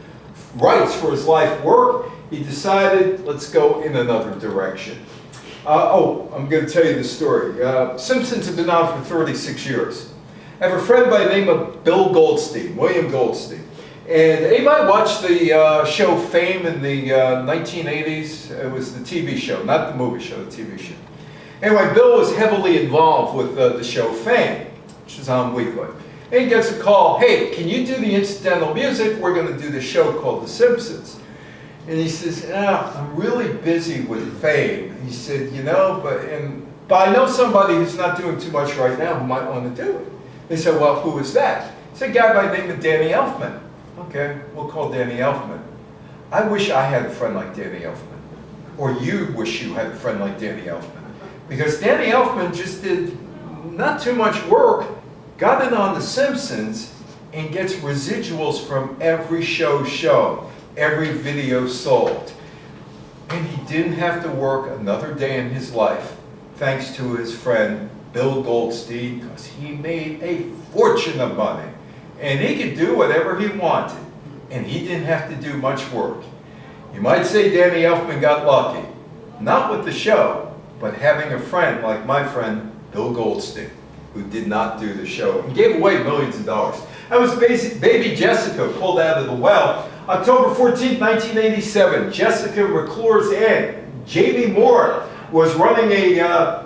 rights for his life work, he decided, let's go in another direction. I'm going to tell you the story. Simpsons have been on for 36 years. I have a friend by the name of Bill Goldstein, William Goldstein. And anybody watched the show Fame in the 1980s? It was the TV show, not the movie show, the TV show. Anyway, Bill was heavily involved with the show Fame, which is on weekly. And he gets a call, hey, can you do the incidental music? We're going to do this show called The Simpsons. And he says, I'm really busy with Fame. He said, but I know somebody who's not doing too much right now who might want to do it. They said, well, who is that? He said, a guy by the name of Danny Elfman. Okay, we'll call Danny Elfman. I wish I had a friend like Danny Elfman. Or you wish you had a friend like Danny Elfman. Because Danny Elfman just did not too much work, got in on The Simpsons, and gets residuals from every show shown, every video sold. And he didn't have to work another day in his life, thanks to his friend Bill Goldstein, because he made a fortune of money. And he could do whatever he wanted, and he didn't have to do much work. You might say Danny Elfman got lucky, not with the show, but having a friend like my friend Bill Goldstein, who did not do the show and gave away millions of dollars. That was baby Jessica pulled out of the well. October 14, 1987, Jessica McClure's aunt, Jamie Moore, was running a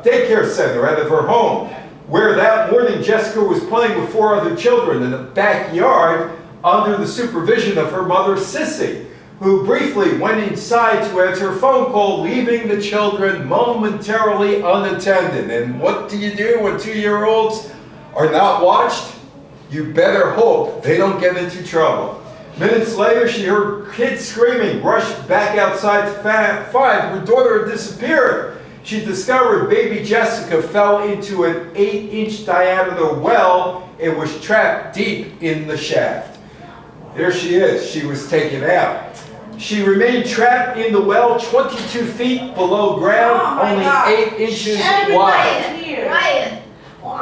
daycare center out of her home, where that morning Jessica was playing with 4 other children in the backyard under the supervision of her mother, Sissy, who briefly went inside to answer a phone call, leaving the children momentarily unattended. And what do you do when 2-year-olds are not watched? You better hope they don't get into trouble. Minutes later, she heard kids screaming, rushed back outside to find her daughter had disappeared. She discovered baby Jessica fell into an 8-inch diameter well and was trapped deep in the shaft. There she is. She was taken out. She remained trapped in the well 22 feet below ground, only 8 inches wide.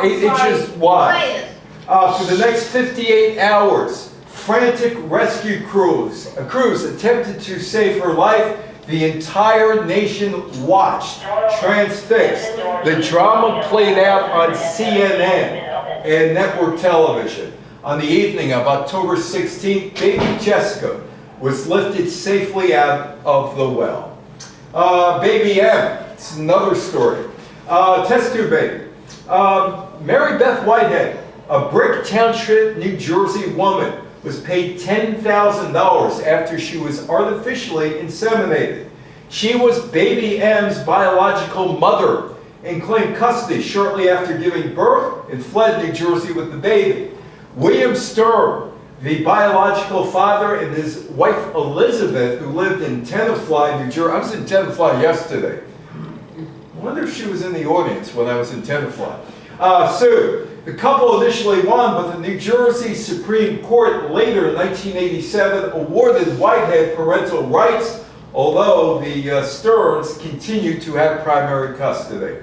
8 inches wide. For the next 58 hours, frantic rescue crews attempted to save her life. The entire nation watched, transfixed. The drama played out on CNN and network television. On the evening of October 16th, baby Jessica was lifted safely out of the well. Baby M, it's another story. Test tube baby. Mary Beth Whitehead, a Brick Township, New Jersey woman, was paid $10,000 after she was artificially inseminated. She was baby M's biological mother and claimed custody shortly after giving birth and fled New Jersey with the baby. William Sturm, the biological father, and his wife Elizabeth, who lived in Tenafly, New Jersey. I was in Tenafly yesterday. I wonder if she was in the audience when I was in Tenafly. Sued. The couple initially won, but the New Jersey Supreme Court later in 1987 awarded Whitehead parental rights, although the Stearns continued to have primary custody.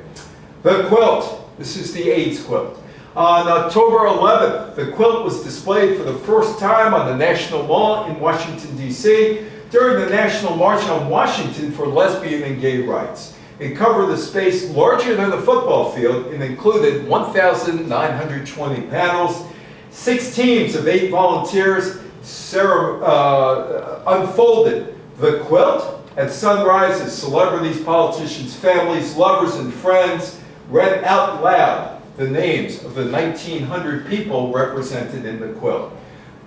The quilt. This is the AIDS quilt. On October 11th, the quilt was displayed for the first time on the National Mall in Washington, D.C. during the National March on Washington for Lesbian and Gay Rights. It covered a space larger than a football field and included 1,920 panels. 6 teams of 8 volunteers unfolded the quilt at sunrise as celebrities, politicians, families, lovers, and friends read out loud the names of the 1,900 people represented in the quilt.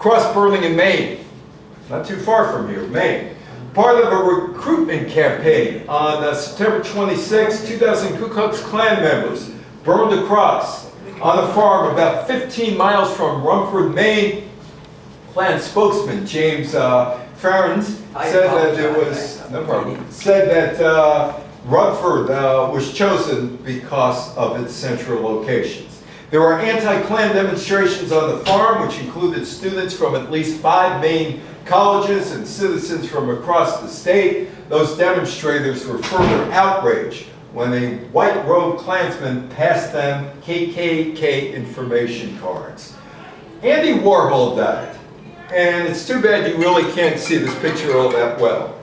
Cross Burlington, Maine, not too far from here, Maine. Part of a recruitment campaign on September 26, 2,000 Ku Klux Klan members burned a cross on a farm about 15 miles from Rumford, Maine. Klan spokesman James Farrens said that it was Rumford was chosen because of its central locations. There were anti-Klan demonstrations on the farm, which included students from at least 5 Maine colleges and citizens from across the state. Those demonstrators were further outraged when a white-robed Klansman passed them KKK information cards. Andy Warhol died, and it's too bad you really can't see this picture all that well.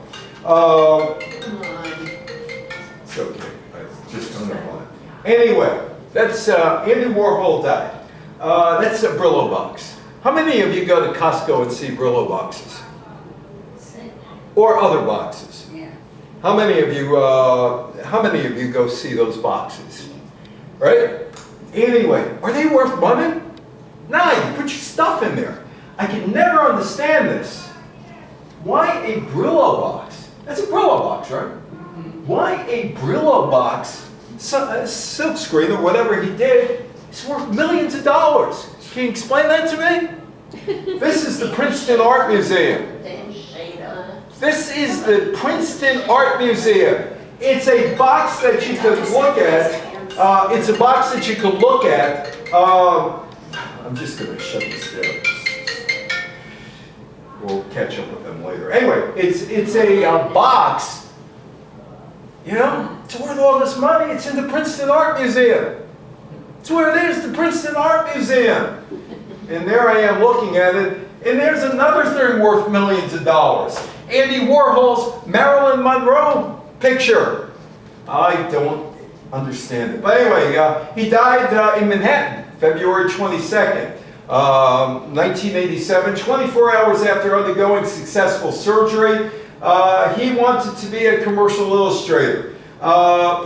It's okay, I just don't know why. Anyway, that's Andy Warhol died. That's a Brillo box. How many of you go to Costco and see Brillo boxes? Or other boxes? Yeah. How many of you go see those boxes? Right? Anyway, are they worth money? No, you put your stuff in there. I can never understand this. Why a Brillo box? That's a Brillo box, right? Why a Brillo box, a silk screen or whatever he did, is worth millions of dollars? Can you explain that to me? This is the Princeton Art Museum. This is the Princeton Art Museum. It's a box that you could look at. It's a box that you could look at. I'm just going to shut this down. We'll catch up with them later. Anyway, it's a box. You know, it's worth all this money. It's in the Princeton Art Museum. It's where it is, the Princeton Art Museum. And there I am looking at it. And there's another thing worth millions of dollars. Andy Warhol's Marilyn Monroe picture. I don't understand it. But anyway, he died in Manhattan, February 22nd, 1987, 24 hours after undergoing successful surgery. He wanted to be a commercial illustrator.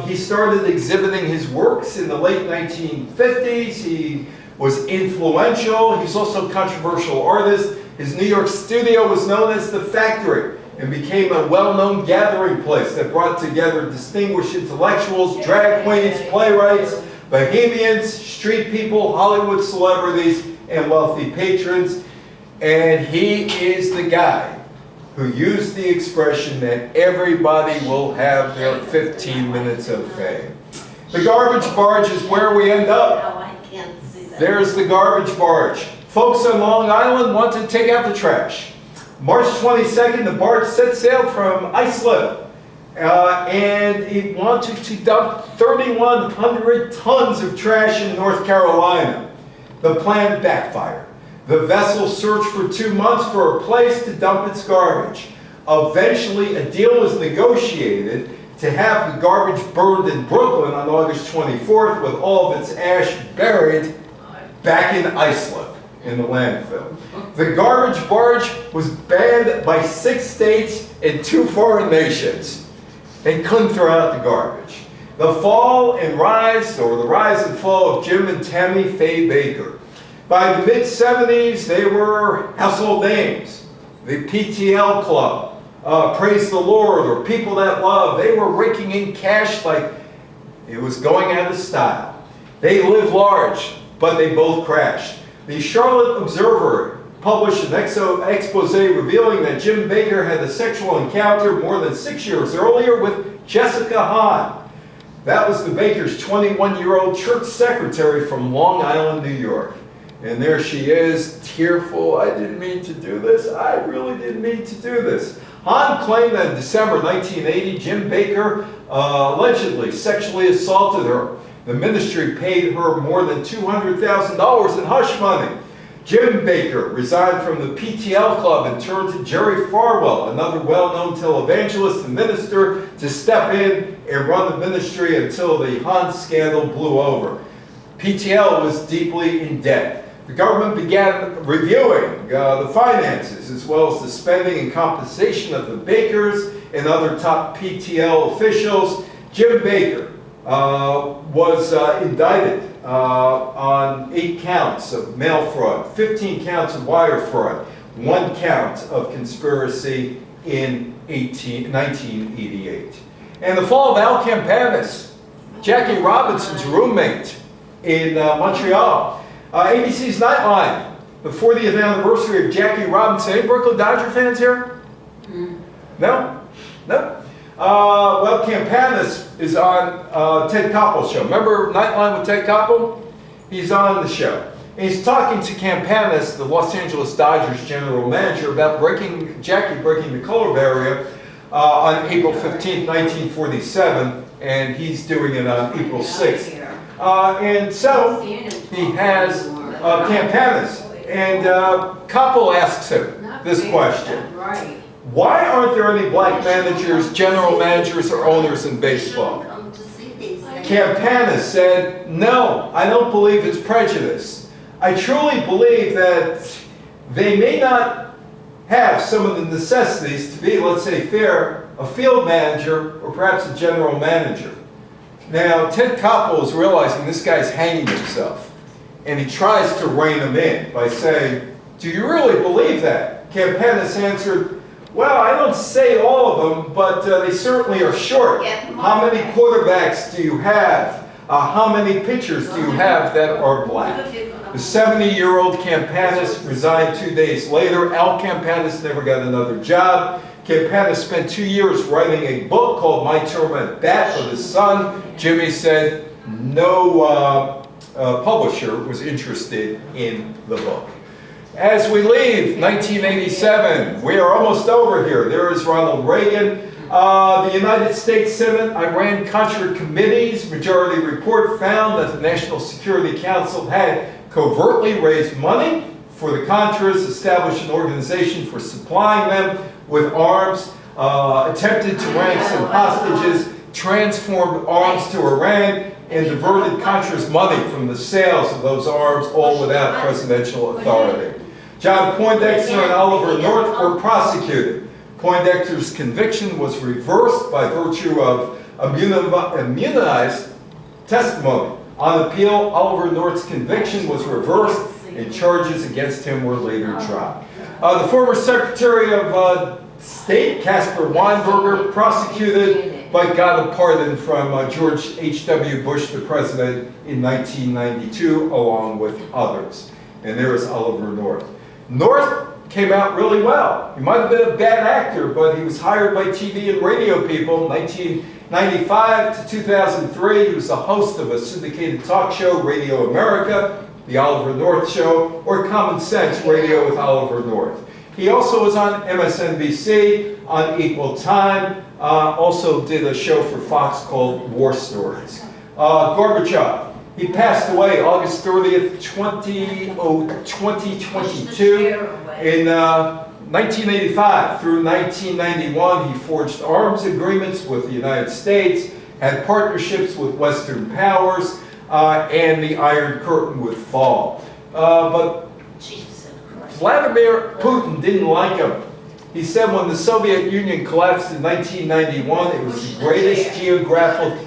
He started exhibiting his works in the late 1950s. He was influential. He's also a controversial artist. His New York studio was known as The Factory and became a well-known gathering place that brought together distinguished intellectuals, drag queens, playwrights, bohemians, street people, Hollywood celebrities, and wealthy patrons. And he is the guy who used the expression that everybody will have their 15 minutes of fame. The garbage barge is where we end up. Oh, I can't see that. There's the garbage barge. Folks on Long Island want to take out the trash. March 22nd, the barge set sail from Islip, and it wanted to dump 3,100 tons of trash in North Carolina. The plan backfired. The vessel searched for 2 months for a place to dump its garbage. Eventually, a deal was negotiated to have the garbage burned in Brooklyn on August 24th with all of its ash buried back in Islip in the landfill. The garbage barge was banned by 6 states and 2 foreign nations. They couldn't throw out the garbage. The fall and rise, or the rise and fall of Jim and Tammy Faye Bakker. By the mid-70s, they were household names. The PTL Club, Praise the Lord, or People That Love, they were raking in cash like it was going out of style. They lived large, but they both crashed. The Charlotte Observer published an expose revealing that Jim Bakker had a sexual encounter more than 6 years earlier with Jessica Hahn. That was the Bakkers' 21-year-old church secretary from Long Island, New York. And there she is, tearful. I didn't mean to do this. I really didn't mean to do this. Hahn claimed that in December 1980, Jim Bakker allegedly sexually assaulted her. The ministry paid her more than $200,000 in hush money. Jim Bakker resigned from the PTL Club and turned to Jerry Falwell, another well-known televangelist and minister, to step in and run the ministry until the Hahn scandal blew over. PTL was deeply in debt. The government began reviewing the finances as well as the spending and compensation of the Bakkers and other top PTL officials. Jim Bakker was indicted on 8 counts of mail fraud, 15 counts of wire fraud, 1 count of conspiracy in 1988. And the fall of Al Campanis, Jackie Robinson's roommate in Montreal. ABC's Nightline, the 40th anniversary of Jackie Robinson. Any Brooklyn Dodger fans here? No? No? Well, Campanis is on Ted Koppel's show. Remember Nightline with Ted Koppel? He's on the show. And he's talking to Campanis, the Los Angeles Dodgers general manager, about Jackie breaking the color barrier on April 15th, 1947, and he's doing it on April 6th. And so he has Campanis, and Koppel asks him this question. Why aren't there any black managers, general managers, or owners in baseball? Campanis said, no, I don't believe it's prejudice. I truly believe that they may not have some of the necessities to be, let's say, fair, a field manager or perhaps a general manager. Now, Ted Koppel is realizing this guy's hanging himself, and he tries to rein him in by saying, do you really believe that? Campanis answered, well, I don't say all of them, but they certainly are short. How many quarterbacks do you have? How many pitchers do you have that are black? The 70-year-old Campanis resigned 2 days later. Al Campanis never got another job. Campanis spent 2 years writing a book called My Term at Bat with his son. Jimmy said no publisher was interested in the book. As we leave 1987, we are almost over here. There is Ronald Reagan. The United States Senate Iran-Contra Committee's majority report found that the National Security Council had covertly raised money for the Contras, established an organization for supplying them with arms, attempted to ransom hostages, transformed arms to Iran, and diverted Contras money from the sales of those arms, all without presidential authority. John Poindexter and Oliver North were prosecuted. Poindexter's conviction was reversed by virtue of immunized testimony. On appeal, Oliver North's conviction was reversed and charges against him were later dropped. The former Secretary of State, Caspar Weinberger, prosecuted but got a pardon from George H.W. Bush, the president, in 1992, along with others. And there is Oliver North. North came out really well. He might have been a bad actor, but he was hired by TV and radio people. 1995 to 2003, he was the host of a syndicated talk show, Radio America, The Oliver North Show, or Common Sense Radio with Oliver North. He also was on MSNBC, on Equal Time, also did a show for Fox called War Stories. Gorbachev. He passed away August 30th, 2022. In 1985 through 1991, he forged arms agreements with the United States, had partnerships with Western powers, and the Iron Curtain would fall. But Vladimir Putin didn't like him. He said when the Soviet Union collapsed in 1991, it was the greatest geopolitical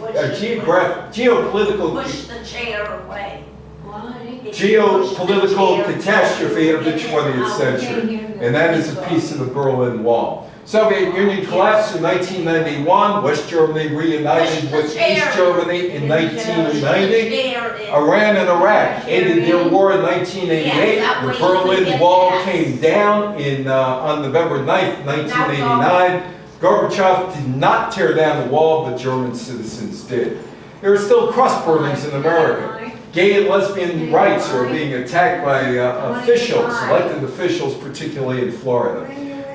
catastrophe of the 20th century. And that is a piece of the Berlin Wall. Soviet Union collapsed in 1991. West Germany reunited with East Germany in 1990. Iran and Iraq ended their war in 1988. The Berlin Wall came down on November 9th, 1989. Gorbachev did not tear down the wall, but German citizens did. There are still cross burnings in America. Gay and lesbian rights are being attacked by officials, elected officials, particularly in Florida.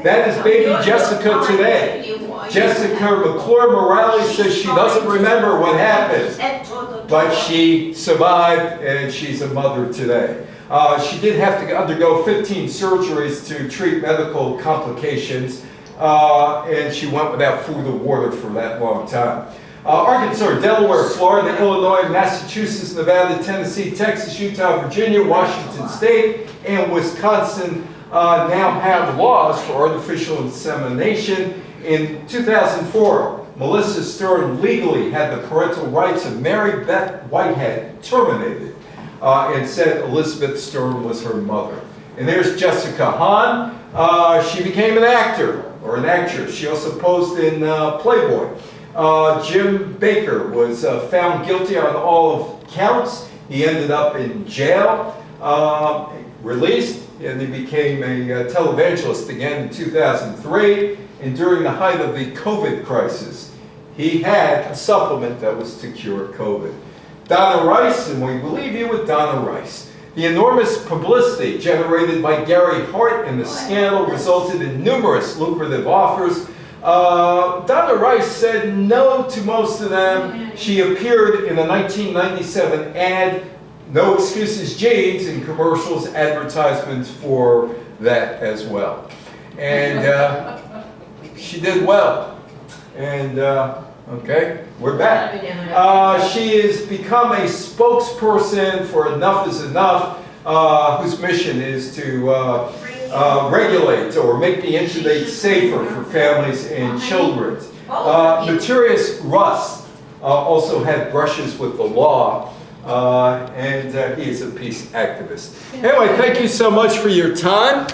That is baby Jessica today. Jessica McClure Morales says she doesn't remember what happened, but she survived and she's a mother today. She did have to undergo 15 surgeries to treat medical complications, and she went without food or water for that long time. Arkansas, Delaware, Florida, Illinois, Massachusetts, Nevada, Tennessee, Texas, Utah, Virginia, Washington State, and Wisconsin now have laws for artificial insemination. In 2004, Melissa Stern legally had the parental rights of Mary Beth Whitehead terminated and said Elizabeth Stern was her mother. And there's Jessica Hahn. She became an actor or an actress. She also posed in Playboy. Jim Baker was found guilty on all of counts He ended up in jail, released, and he became a televangelist again in 2003. And during the height of the COVID crisis, he had a supplement that was to cure COVID. Donna Rice, and we will leave you with Donna Rice. The enormous publicity generated by Gary Hart in the scandal resulted in numerous lucrative offers. Donna Rice said no to most of them. She appeared in a 1997 ad, No Excuses Jeans, in commercials, advertisements for that as well. And she did well. And okay, we're back. She has become a spokesperson for Enough is Enough, whose mission is to regulate or make the internet safer for families and children. Notorious Russ also had brushes with the law, and he is a peace activist. Anyway, thank you so much for your time.